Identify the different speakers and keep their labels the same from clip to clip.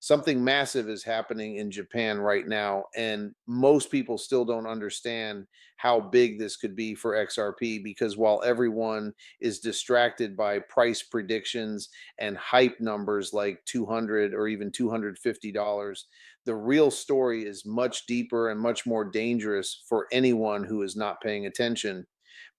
Speaker 1: Something massive is happening in Japan right now, and most people still don't understand how big this could be for XRP because while everyone is distracted by price predictions and hype numbers like 200 or even $250, the real story is much deeper and much more dangerous for anyone who is not paying attention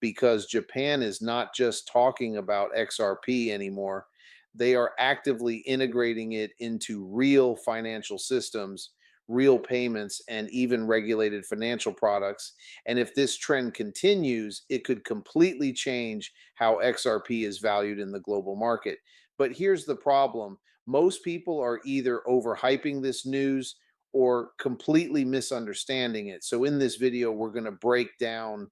Speaker 1: because Japan is not just talking about XRP anymore. They are actively integrating it into real financial systems, real payments, and even regulated financial products. And if this trend continues, it could completely change how XRP is valued in the global market. But here's the problem: most people are either overhyping this news or completely misunderstanding it. So, in this video, we're going to break down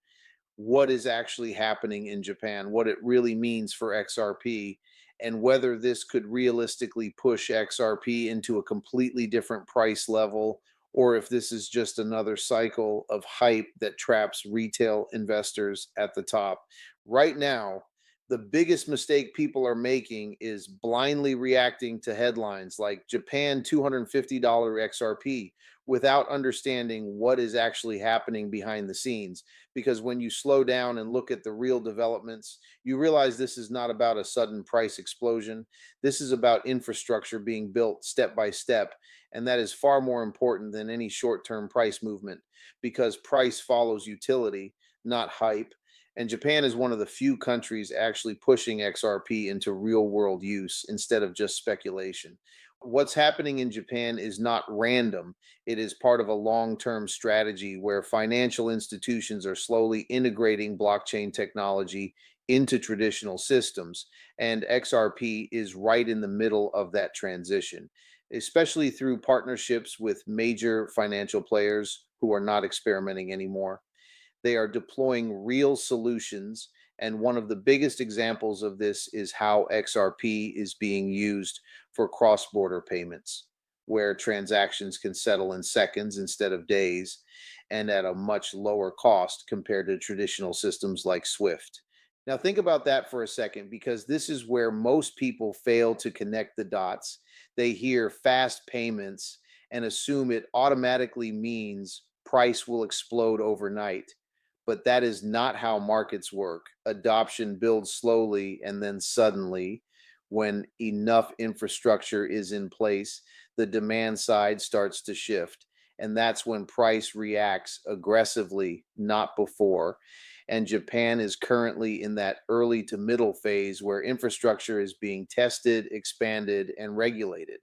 Speaker 1: what is actually happening in Japan, what it really means for XRP, and whether this could realistically push XRP into a completely different price level, or if this is just another cycle of hype that traps retail investors at the top. Right now, the biggest mistake people are making is blindly reacting to headlines like Japan $250 XRP without understanding what is actually happening behind the scenes, because when you slow down and look at the real developments, you realize this is not about a sudden price explosion. This is about infrastructure being built step by step. And that is far more important than any short term price movement because price follows utility, not hype. And Japan is one of the few countries actually pushing XRP into real world use instead of just speculation. What's happening in Japan is not random. It is part of a long term strategy where financial institutions are slowly integrating blockchain technology into traditional systems. And XRP is right in the middle of that transition, especially through partnerships with major financial players who are not experimenting anymore. They are deploying real solutions. And one of the biggest examples of this is how XRP is being used for cross border payments, where transactions can settle in seconds instead of days and at a much lower cost compared to traditional systems like SWIFT. Now, think about that for a second because this is where most people fail to connect the dots. They hear fast payments and assume it automatically means price will explode overnight, but that is not how markets work. Adoption builds slowly and then suddenly, when enough infrastructure is in place, the demand side starts to shift. And that's when price reacts aggressively, not before. And Japan is currently in that early to middle phase where infrastructure is being tested, expanded, and regulated.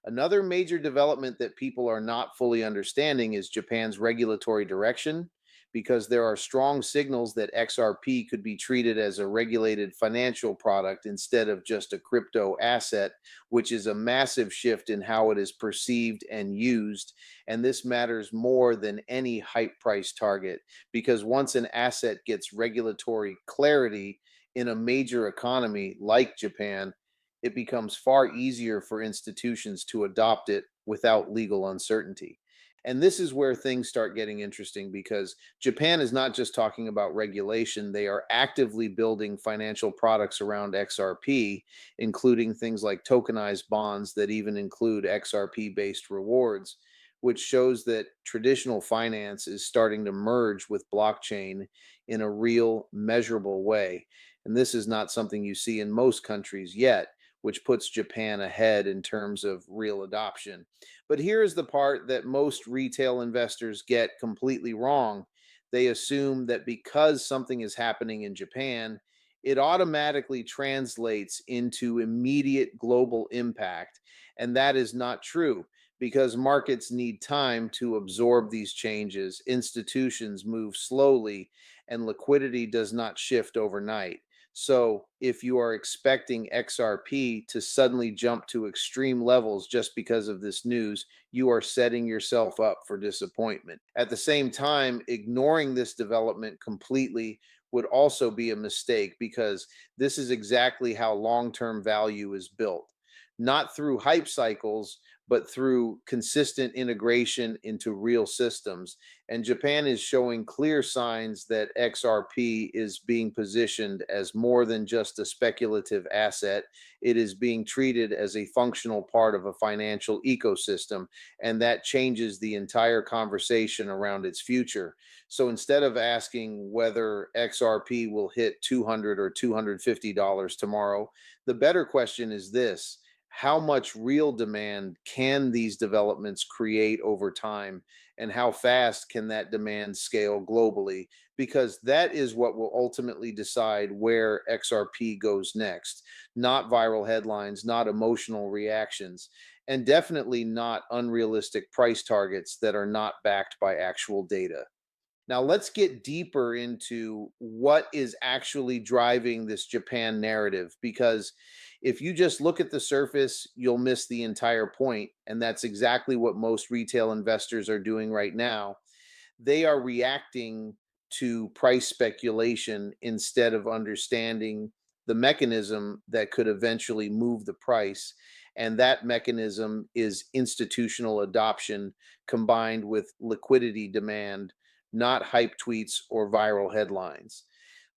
Speaker 1: Another major development that people are not fully understanding is Japan's regulatory direction, because there are strong signals that XRP could be treated as a regulated financial product instead of just a crypto asset, which is a massive shift in how it is perceived and used. And this matters more than any hype price target, because once an asset gets regulatory clarity in a major economy like Japan, it becomes far easier for institutions to adopt it without legal uncertainty. And this is where things start getting interesting because Japan is not just talking about regulation, they are actively building financial products around XRP, including things like tokenized bonds that even include XRP based rewards, which shows that traditional finance is starting to merge with blockchain in a real, measurable way. And this is not something you see in most countries yet, which puts Japan ahead in terms of real adoption. But here's the part that most retail investors get completely wrong. They assume that because something is happening in Japan, it automatically translates into immediate global impact. And that is not true because markets need time to absorb these changes, institutions move slowly, and liquidity does not shift overnight. So, if you are expecting XRP to suddenly jump to extreme levels just because of this news, you are setting yourself up for disappointment. At the same time, ignoring this development completely would also be a mistake because this is exactly how long term value is built. Not through hype cycles, but through consistent integration into real systems. And Japan is showing clear signs that XRP is being positioned as more than just a speculative asset. It is being treated as a functional part of a financial ecosystem, and that changes the entire conversation around its future. So instead of asking whether XRP will hit $200 or $250 tomorrow, the better question is this: how much real demand can these developments create over time? And how fast can that demand scale globally? Because that is what will ultimately decide where XRP goes next. Not viral headlines, not emotional reactions, and definitely not unrealistic price targets that are not backed by actual data. Now, let's get deeper into what is actually driving this Japan narrative, because if you just look at the surface, you'll miss the entire point. And that's exactly what most retail investors are doing right now. They are reacting to price speculation instead of understanding the mechanism that could eventually move the price. And that mechanism is institutional adoption combined with liquidity demand, not hype tweets or viral headlines.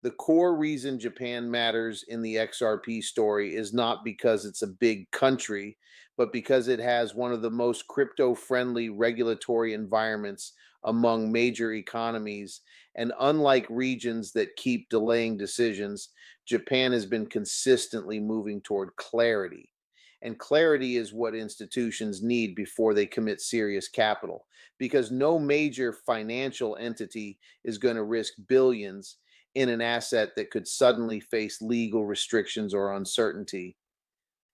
Speaker 1: The core reason Japan matters in the XRP story is not because it's a big country, but because it has one of the most crypto friendly regulatory environments among major economies. And unlike regions that keep delaying decisions, Japan has been consistently moving toward clarity. And clarity is what institutions need before they commit serious capital, because no major financial entity is going to risk billions in an asset that could suddenly face legal restrictions or uncertainty.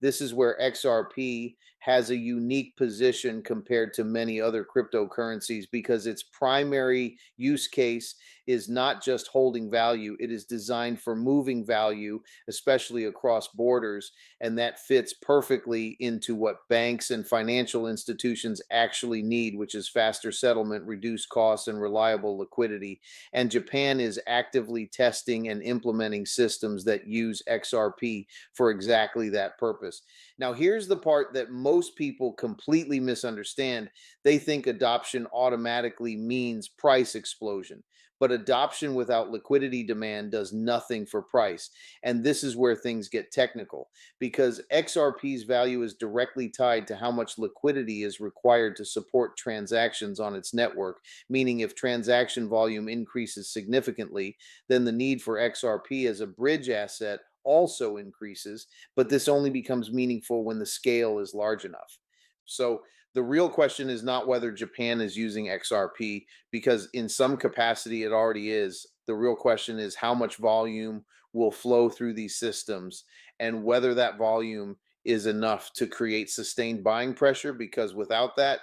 Speaker 1: This is where XRP has a unique position compared to many other cryptocurrencies, because its primary use case is not just holding value, it is designed for moving value, especially across borders. And that fits perfectly into what banks and financial institutions actually need, which is faster settlement, reduced costs, and reliable liquidity. And Japan is actively testing and implementing systems that use XRP for exactly that purpose. Now, here's the part that most people completely misunderstand. They think adoption automatically means price explosion, but adoption without liquidity demand does nothing for price. And this is where things get technical, because XRP's value is directly tied to how much liquidity is required to support transactions on its network. Meaning, if transaction volume increases significantly, then the need for XRP as a bridge asset also increases, but this only becomes meaningful when the scale is large enough. So the real question is not whether Japan is using XRP, because in some capacity it already is. The real question is how much volume will flow through these systems, and whether that volume is enough to create sustained buying pressure, because without that,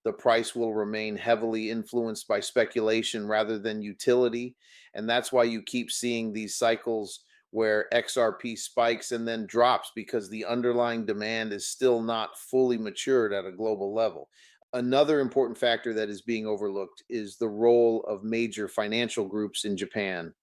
Speaker 1: the price will remain heavily influenced by speculation rather than utility. And that's why you keep seeing these cycles where XRP spikes and then drops, because the underlying demand is still not fully matured at a global level. Another important factor that is being overlooked is the role of major financial groups in Japan,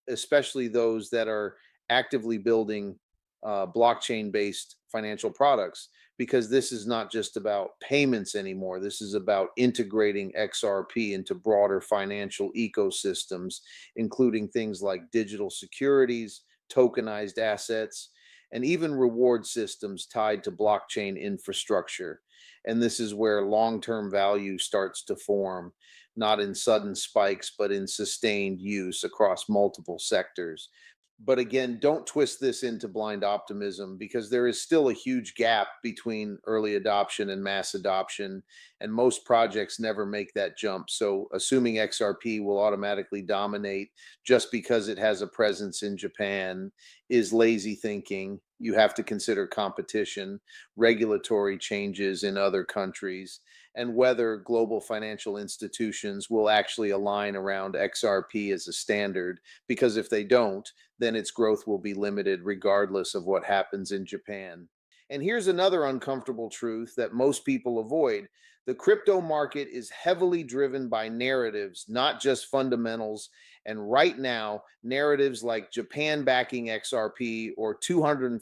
Speaker 1: especially those that are actively building blockchain based financial products, because this is not just about payments anymore. This is about integrating XRP into broader financial ecosystems, including things like digital securities, tokenized assets, and even reward systems tied to blockchain infrastructure. And this is where long term value starts to form, not in sudden spikes, but in sustained use across multiple sectors. But again, don't twist this into blind optimism, because there is still a huge gap between early adoption and mass adoption, and most projects never make that jump. So, assuming XRP will automatically dominate just because it has a presence in Japan is lazy thinking. You have to consider competition, regulatory changes in other countries, and whether global financial institutions will actually align around XRP as a standard. Because if they don't, then its growth will be limited regardless of what happens in Japan. And here's another uncomfortable truth that most people avoid: the crypto market is heavily driven by narratives, not just fundamentals. And right now, narratives like Japan backing XRP or $250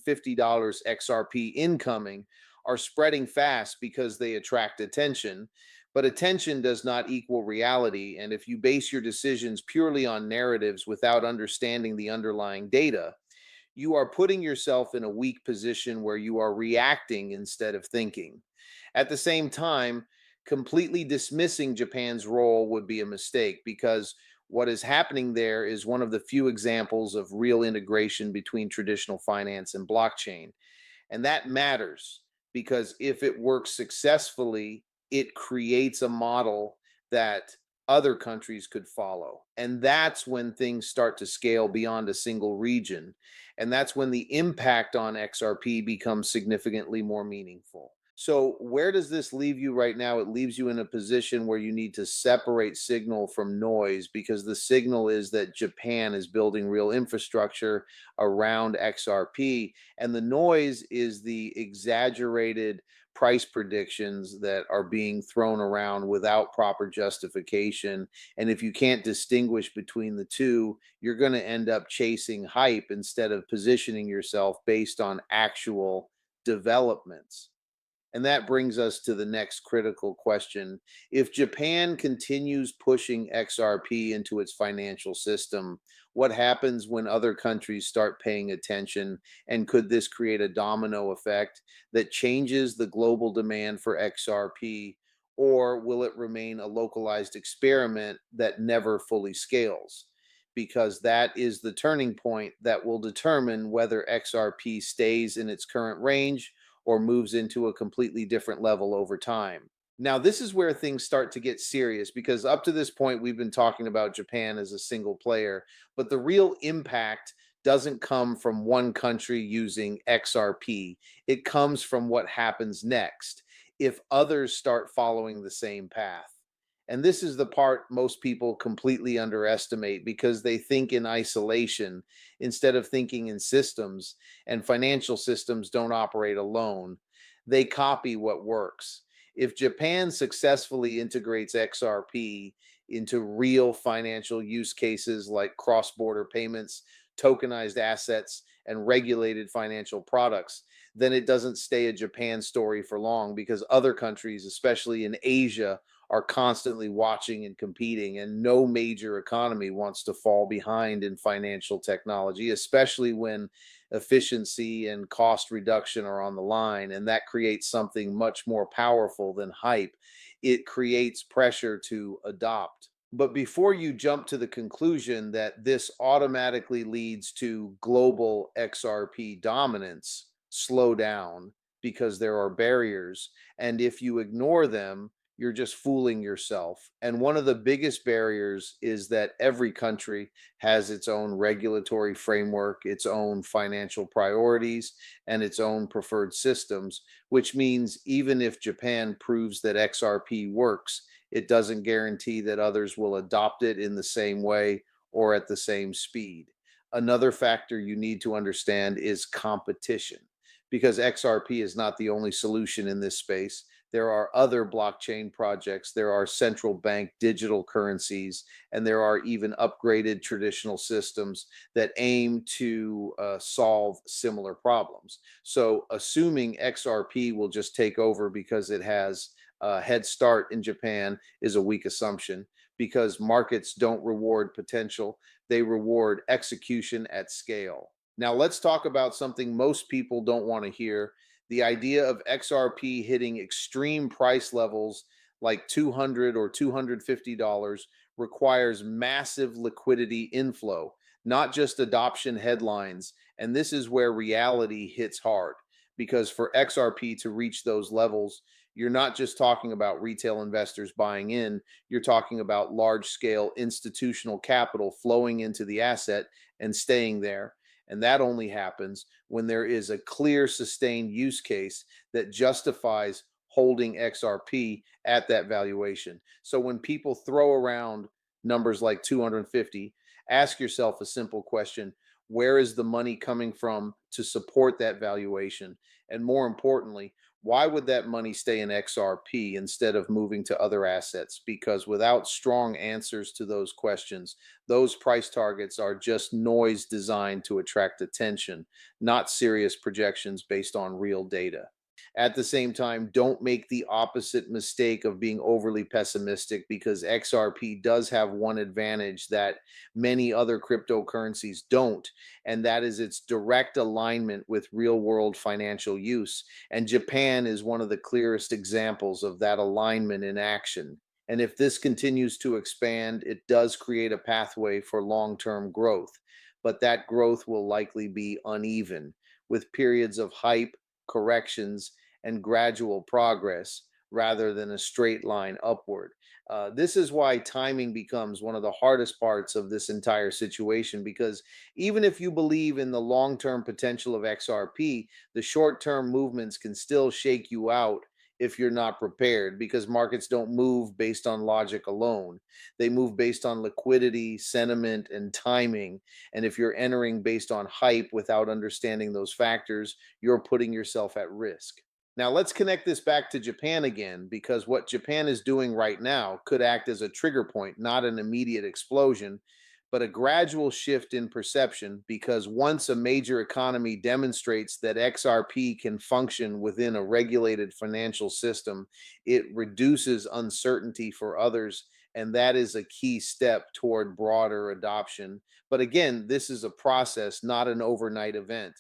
Speaker 1: XRP incoming are spreading fast because they attract attention. But attention does not equal reality. And if you base your decisions purely on narratives without understanding the underlying data, you are putting yourself in a weak position where you are reacting instead of thinking. At the same time, completely dismissing Japan's role would be a mistake because what is happening there is one of the few examples of real integration between traditional finance and blockchain. And that matters because if it works successfully, it creates a model that other countries could follow. And that's when things start to scale beyond a single region. And that's when the impact on XRP becomes significantly more meaningful. So, where does this leave you right now? It leaves you in a position where you need to separate signal from noise because the signal is that Japan is building real infrastructure around XRP, and the noise is the exaggerated price predictions that are being thrown around without proper justification. And if you can't distinguish between the two, you're going to end up chasing hype instead of positioning yourself based on actual developments. And that brings us to the next critical question. If Japan continues pushing XRP into its financial system, what happens when other countries start paying attention? And could this create a domino effect that changes the global demand for XRP? Or will it remain a localized experiment that never fully scales? Because that is the turning point that will determine whether XRP stays in its current range or moves into a completely different level over time. Now, this is where things start to get serious because up to this point, we've been talking about Japan as a single player, but the real impact doesn't come from one country using XRP. It comes from what happens next if others start following the same path. And this is the part most people completely underestimate because they think in isolation instead of thinking in systems, and financial systems don't operate alone. They copy what works. If Japan successfully integrates XRP into real financial use cases like cross border payments, tokenized assets, and regulated financial products, then it doesn't stay a Japan story for long because other countries, especially in Asia, are constantly watching and competing, and no major economy wants to fall behind in financial technology, especially when efficiency and cost reduction are on the line. And that creates something much more powerful than hype. It creates pressure to adopt. But before you jump to the conclusion that this automatically leads to global XRP dominance, slow down because there are barriers. And if you ignore them, you're just fooling yourself. And one of the biggest barriers is that every country has its own regulatory framework, its own financial priorities, and its own preferred systems, which means even if Japan proves that XRP works, it doesn't guarantee that others will adopt it in the same way or at the same speed. Another factor you need to understand is competition, because XRP is not the only solution in this space. There are other blockchain projects, there are central bank digital currencies, and there are even upgraded traditional systems that aim to solve similar problems. So, assuming XRP will just take over because it has a head start in Japan is a weak assumption because markets don't reward potential, they reward execution at scale. Now, let's talk about something most people don't want to hear: the idea of XRP hitting extreme price levels like 200 or $250 requires massive liquidity inflow, not just adoption headlines. And this is where reality hits hard because for XRP to reach those levels, you're not just talking about retail investors buying in, you're talking about large scale institutional capital flowing into the asset and staying there. And that only happens when there is a clear, sustained use case that justifies holding XRP at that valuation. So when people throw around numbers like 250, ask yourself a simple question: where is the money coming from to support that valuation? And more importantly, why would that money stay in XRP instead of moving to other assets? Because without strong answers to those questions, those price targets are just noise designed to attract attention, not serious projections based on real data. At the same time, don't make the opposite mistake of being overly pessimistic, because XRP does have one advantage that many other cryptocurrencies don't, and that is its direct alignment with real world financial use. And Japan is one of the clearest examples of that alignment in action. And if this continues to expand, it does create a pathway for long term growth. But that growth will likely be uneven, with periods of hype, corrections, and gradual progress rather than a straight line upward. This is why timing becomes one of the hardest parts of this entire situation, because even if you believe in the long term potential of XRP, the short term movements can still shake you out if you're not prepared, because markets don't move based on logic alone. They move based on liquidity, sentiment, and timing. And if you're entering based on hype without understanding those factors, you're putting yourself at risk. Now, let's connect this back to Japan again, because what Japan is doing right now could act as a trigger point, not an immediate explosion, but a gradual shift in perception. Because once a major economy demonstrates that XRP can function within a regulated financial system, it reduces uncertainty for others. And that is a key step toward broader adoption. But again, this is a process, not an overnight event.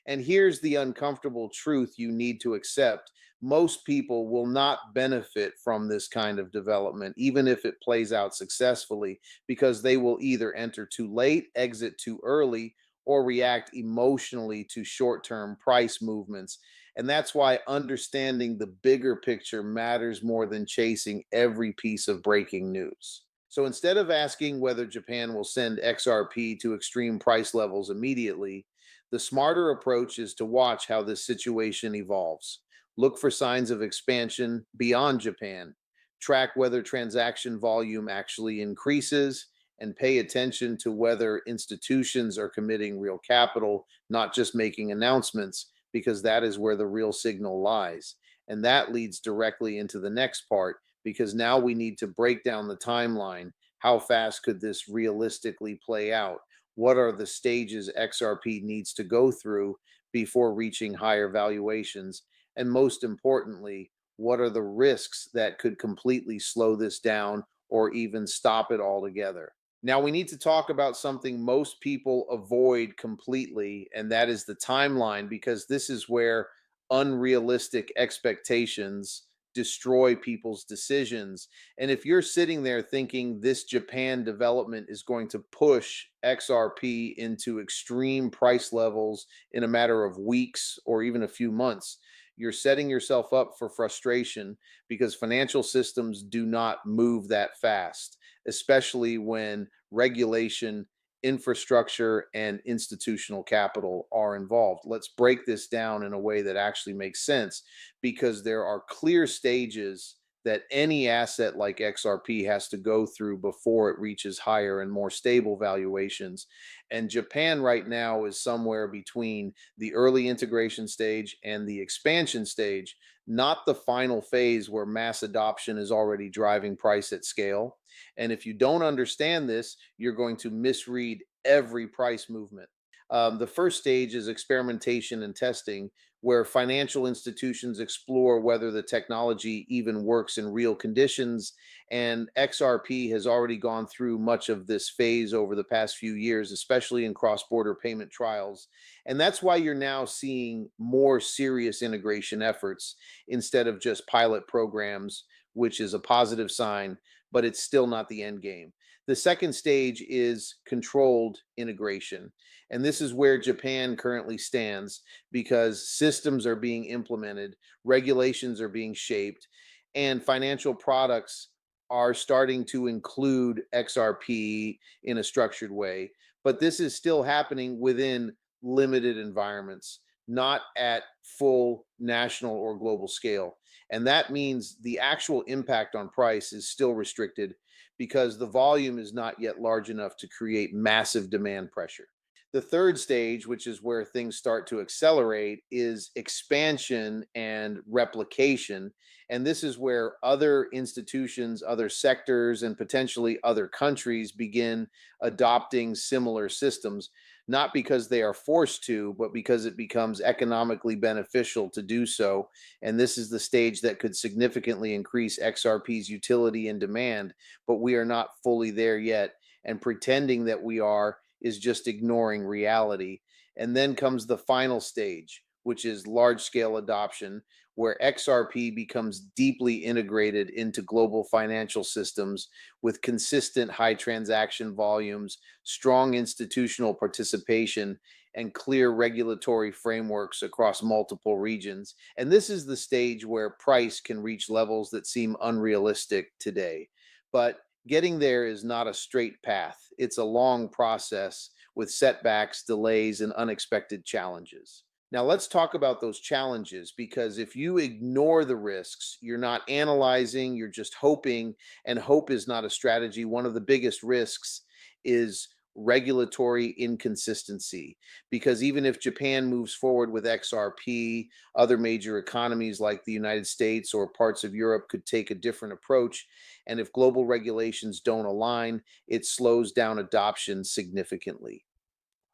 Speaker 1: And here's the uncomfortable truth you need to accept: most people will not benefit from this kind of development, even if it plays out successfully, because they will either enter too late, exit too early, or react emotionally to short term price movements. And that's why understanding the bigger picture matters more than chasing every piece of breaking news. So instead of asking whether Japan will send XRP to extreme price levels immediately, the smarter approach is to watch how this situation evolves. Look for signs of expansion beyond Japan. Track whether transaction volume actually increases, and pay attention to whether institutions are committing real capital, not just making announcements, because that is where the real signal lies. And that leads directly into the next part, because now we need to break down the timeline. How fast could this realistically play out? What are the stages XRP needs to go through before reaching higher valuations? And most importantly, what are the risks that could completely slow this down or even stop it altogether? Now, we need to talk about something most people avoid completely, and that is the timeline, because this is where unrealistic expectations destroy people's decisions. And if you're sitting there thinking this Japan development is going to push XRP into extreme price levels in a matter of weeks or even a few months, you're setting yourself up for frustration, because financial systems do not move that fast, especially when regulation, infrastructure, and institutional capital are involved. Let's break this down in a way that actually makes sense, because there are clear stages that any asset like XRP has to go through before it reaches higher and more stable valuations. And Japan right now is somewhere between the early integration stage and the expansion stage, not the final phase where mass adoption is already driving price at scale. And if you don't understand this, you're going to misread every price movement. The first stage is experimentation and testing, where financial institutions explore whether the technology even works in real conditions. And XRP has already gone through much of this phase over the past few years, especially in cross border payment trials. And that's why you're now seeing more serious integration efforts instead of just pilot programs, which is a positive sign, but it's still not the end game. The second stage is controlled integration. And this is where Japan currently stands, because systems are being implemented, regulations are being shaped, and financial products are starting to include XRP in a structured way. But this is still happening within limited environments, not at full national or global scale. And that means the actual impact on price is still restricted, because the volume is not yet large enough to create massive demand pressure. The third stage, which is where things start to accelerate, is expansion and replication. And this is where other institutions, other sectors, and potentially other countries begin adopting similar systems. not because they are forced to, but because it becomes economically beneficial to do so. And this is the stage that could significantly increase XRP's utility and demand, but we are not fully there yet. And pretending that we are is just ignoring reality. And then comes the final stage, which is large scale adoption, where XRP becomes deeply integrated into global financial systems with consistent high transaction volumes, strong institutional participation, and clear regulatory frameworks across multiple regions. And this is the stage where price can reach levels that seem unrealistic today. But getting there is not a straight path, it's a long process with setbacks, delays, and unexpected challenges. Now, let's talk about those challenges, because if you ignore the risks, you're not analyzing, you're just hoping, and hope is not a strategy. One of the biggest risks is regulatory inconsistency, because even if Japan moves forward with XRP, other major economies like the United States or parts of Europe could take a different approach. And if global regulations don't align, it slows down adoption significantly.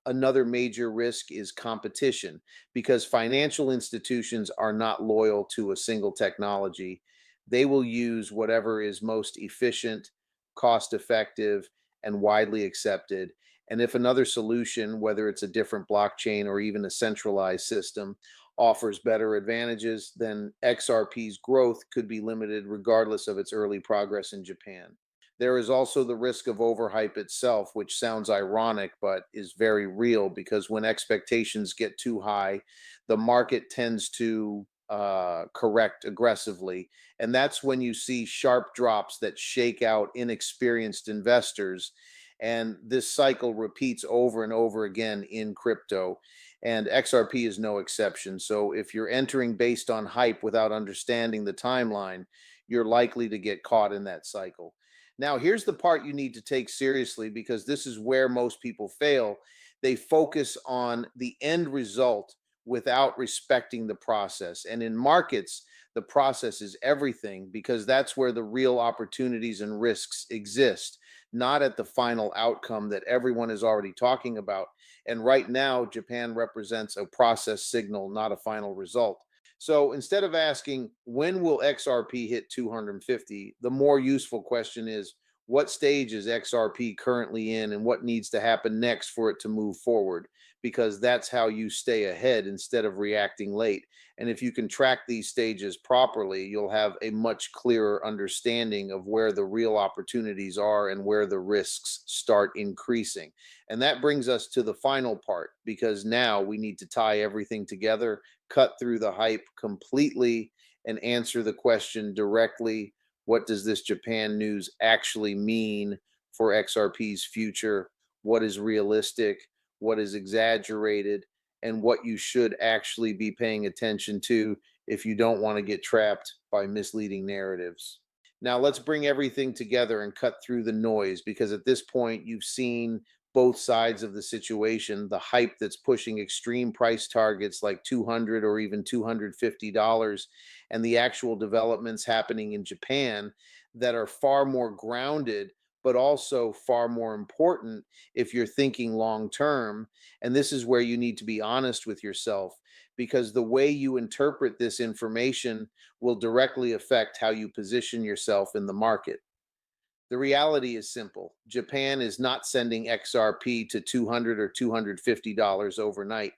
Speaker 1: Another major risk is competition, because financial institutions are not loyal to a single technology. They will use whatever is most efficient, cost effective, and widely accepted. And if another solution, whether it's a different blockchain or even a centralized system, offers better advantages, then XRP's growth could be limited regardless of its early progress in Japan. There is also the risk of overhype itself, which sounds ironic, but is very real, because when expectations get too high, the market tends to correct aggressively. And that's when you see sharp drops that shake out inexperienced investors. And this cycle repeats over and over again in crypto. And XRP is no exception. So if you're entering based on hype without understanding the timeline, you're likely to get caught in that cycle. Now, here's the part you need to take seriously, because this is where most people fail. They focus on the end result without respecting the process. And in markets, the process is everything, because that's where the real opportunities and risks exist, not at the final outcome that everyone is already talking about. And right now, Japan represents a process signal, not a final result. So instead of asking, when will XRP hit 250, the more useful question is, what stage is XRP currently in and what needs to happen next for it to move forward? Because that's how you stay ahead instead of reacting late. And if you can track these stages properly, you'll have a much clearer understanding of where the real opportunities are and where the risks start increasing. And that brings us to the final part, because now we need to tie everything together, cut through the hype completely, and answer the question directly: what does this Japan news actually mean for XRP's future? What is realistic? What is exaggerated? And what you should actually be paying attention to if you don't want to get trapped by misleading narratives. Now, let's bring everything together and cut through the noise, because at this point, you've seen both sides of the situation: the hype that's pushing extreme price targets like 200 or even $250, and the actual developments happening in Japan that are far more grounded, but also far more important if you're thinking long term. And this is where you need to be honest with yourself, because the way you interpret this information will directly affect how you position yourself in the market. The reality is simple: Japan is not sending XRP to 200 or $250 overnight.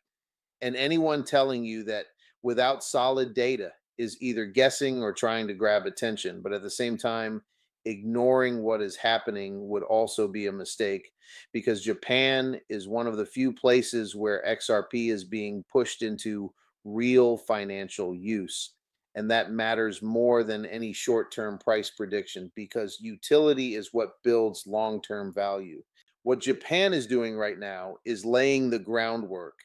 Speaker 1: And anyone telling you that without solid data is either guessing or trying to grab attention. But at the same time, ignoring what is happening would also be a mistake, because Japan is one of the few places where XRP is being pushed into real financial use. And that matters more than any short term price prediction, because utility is what builds long term value. What Japan is doing right now is laying the groundwork,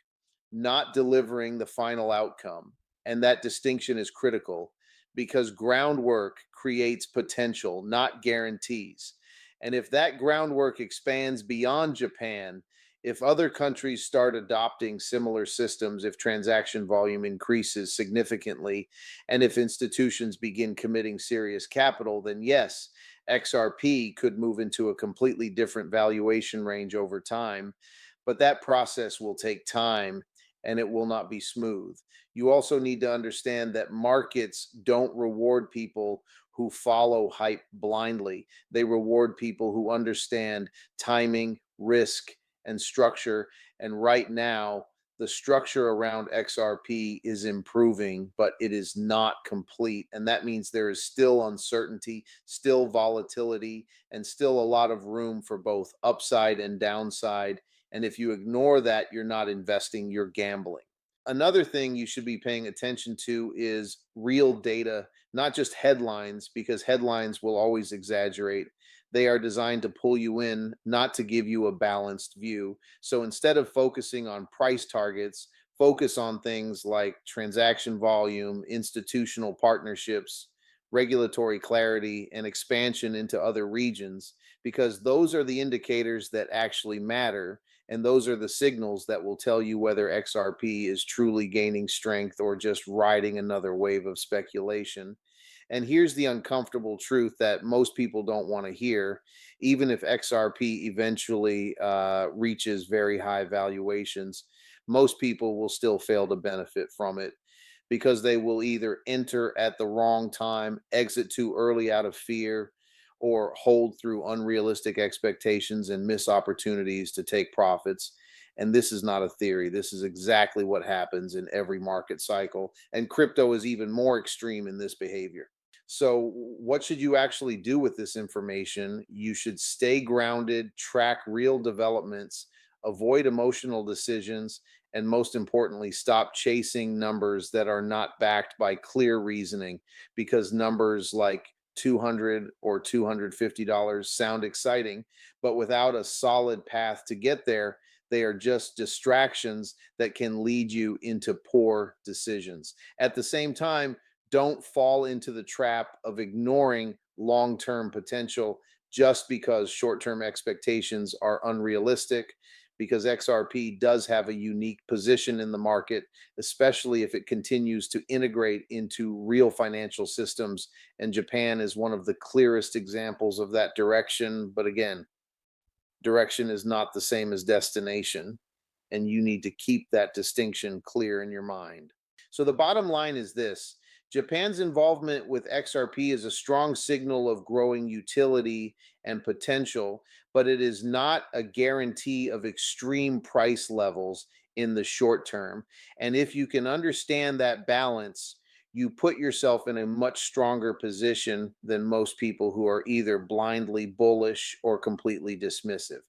Speaker 1: not delivering the final outcome. And that distinction is critical, because groundwork creates potential, not guarantees. And if that groundwork expands beyond Japan, if other countries start adopting similar systems, if transaction volume increases significantly, and if institutions begin committing serious capital, then yes, XRP could move into a completely different valuation range over time. but that process will take time and it will not be smooth. You also need to understand that markets don't reward people who follow hype blindly. They reward people who understand timing, risk, and structure. And right now, the structure around XRP is improving, but it is not complete. And that means there is still uncertainty, still volatility, and still a lot of room for both upside and downside. And if you ignore that, you're not investing, you're gambling. Another thing you should be paying attention to is real data, not just headlines, because headlines will always exaggerate. They are designed to pull you in, not to give you a balanced view. So instead of focusing on price targets, focus on things like transaction volume, institutional partnerships, regulatory clarity, and expansion into other regions, because those are the indicators that actually matter. And those are the signals that will tell you whether XRP is truly gaining strength or just riding another wave of speculation. And here's the uncomfortable truth that most people don't want to hear. Even if XRP eventually reaches very high valuations, most people will still fail to benefit from it because they will either enter at the wrong time, exit too early out of fear, or hold through unrealistic expectations and miss opportunities to take profits. And this is not a theory. This is exactly what happens in every market cycle. And crypto is even more extreme in this behavior. So, what should you actually do with this information? You should stay grounded, track real developments, avoid emotional decisions, and most importantly, stop chasing numbers that are not backed by clear reasoning, because numbers like 200 or $250 sound exciting, but without a solid path to get there, they are just distractions that can lead you into poor decisions. At the same time, don't fall into the trap of ignoring long term potential just because short term expectations are unrealistic. Because XRP does have a unique position in the market, especially if it continues to integrate into real financial systems. And Japan is one of the clearest examples of that direction. But again, direction is not the same as destination. And you need to keep that distinction clear in your mind. So the bottom line is this: Japan's involvement with XRP is a strong signal of growing utility and potential, but it is not a guarantee of extreme price levels in the short term. And if you can understand that balance, you put yourself in a much stronger position than most people who are either blindly bullish or completely dismissive.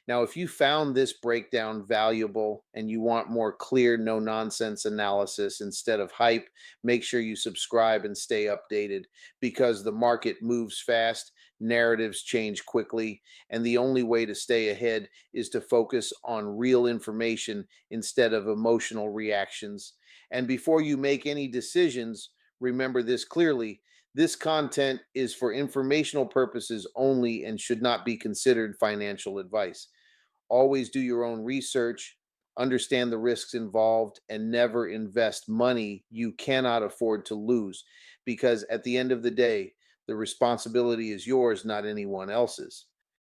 Speaker 1: Now, if you found this breakdown valuable and you want more clear, no nonsense analysis instead of hype, make sure you subscribe and stay updated, because the market moves fast, narratives change quickly, and the only way to stay ahead is to focus on real information instead of emotional reactions. And before you make any decisions, remember this clearly: this content is for informational purposes only and should not be considered financial advice. Always do your own research, understand the risks involved, and never invest money you cannot afford to lose, because at the end of the day, the responsibility is yours, not anyone else's.